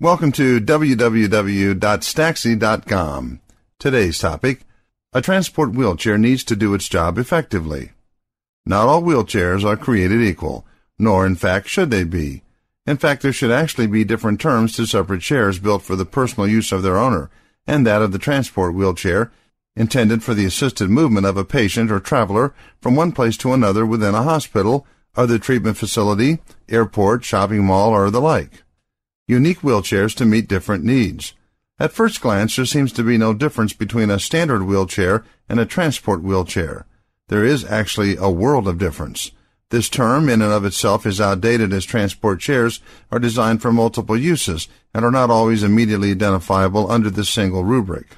Welcome to www.staxi.com. Today's topic, a transport wheelchair needs to do its job effectively. Not all wheelchairs are created equal, nor in fact should they be. In fact, there should actually be different terms to separate chairs built for the personal use of their owner, and that of the transport wheelchair, intended for the assisted movement of a patient or traveler from one place to another within a hospital, other treatment facility, airport, shopping mall, or the like. Unique wheelchairs to meet different needs. At first glance, there seems to be no difference between a standard wheelchair and a transport wheelchair. There is actually a world of difference. This term in and of itself is outdated, as transport chairs are designed for multiple uses and are not always immediately identifiable under this single rubric.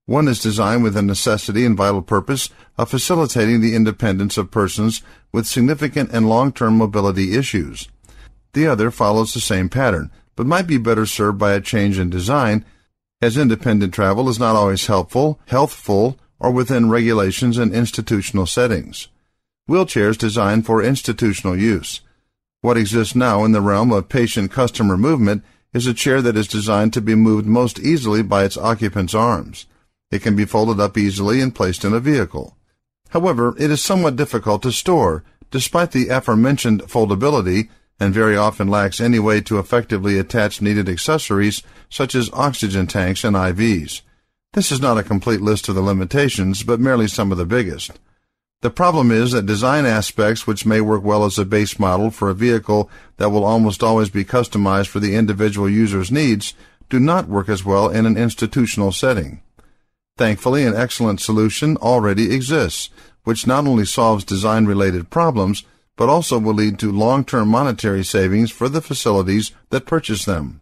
One is designed with the necessity and vital purpose of facilitating the independence of persons with significant and long-term mobility issues. The other follows the same pattern, but might be better served by a change in design, as independent travel is not always helpful, healthful, or within regulations and institutional settings. Wheelchairs designed for institutional use. What exists now in the realm of patient-customer movement is a chair that is designed to be moved most easily by its occupant's arms. It can be folded up easily and placed in a vehicle. However, it is somewhat difficult to store, despite the aforementioned foldability, and very often lacks any way to effectively attach needed accessories such as oxygen tanks and IVs. This is not a complete list of the limitations, but merely some of the biggest. The problem is that design aspects which may work well as a base model for a vehicle that will almost always be customized for the individual user's needs do not work as well in an institutional setting. Thankfully, an excellent solution already exists, which not only solves design-related problems, but also will lead to long-term monetary savings for the facilities that purchase them.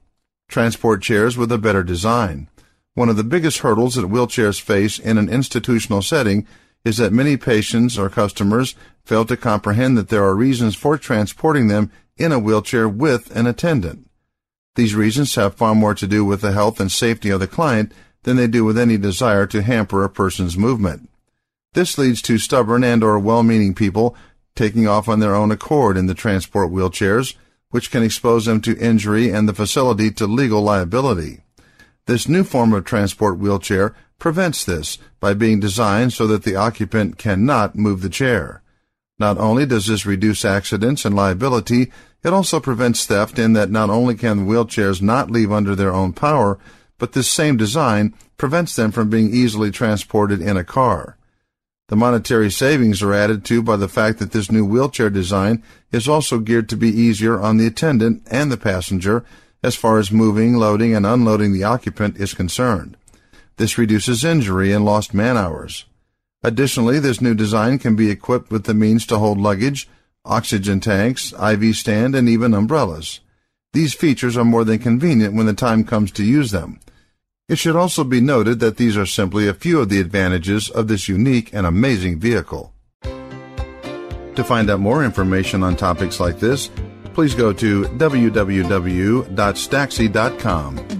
Transport chairs with a better design. One of the biggest hurdles that wheelchairs face in an institutional setting is that many patients or customers fail to comprehend that there are reasons for transporting them in a wheelchair with an attendant. These reasons have far more to do with the health and safety of the client than they do with any desire to hamper a person's movement. This leads to stubborn and/or well-meaning people taking off on their own accord in the transport wheelchairs, which can expose them to injury and the facility to legal liability. This new form of transport wheelchair prevents this by being designed so that the occupant cannot move the chair. Not only does this reduce accidents and liability, it also prevents theft in that not only can wheelchairs not leave under their own power, but this same design prevents them from being easily transported in a car. The monetary savings are added to by the fact that this new wheelchair design is also geared to be easier on the attendant and the passenger as far as moving, loading, and unloading the occupant is concerned. This reduces injury and lost man-hours. Additionally, this new design can be equipped with the means to hold luggage, oxygen tanks, IV stand, and even umbrellas. These features are more than convenient when the time comes to use them. It should also be noted that these are simply a few of the advantages of this unique and amazing vehicle. To find out more information on topics like this, please go to www.staxi.com.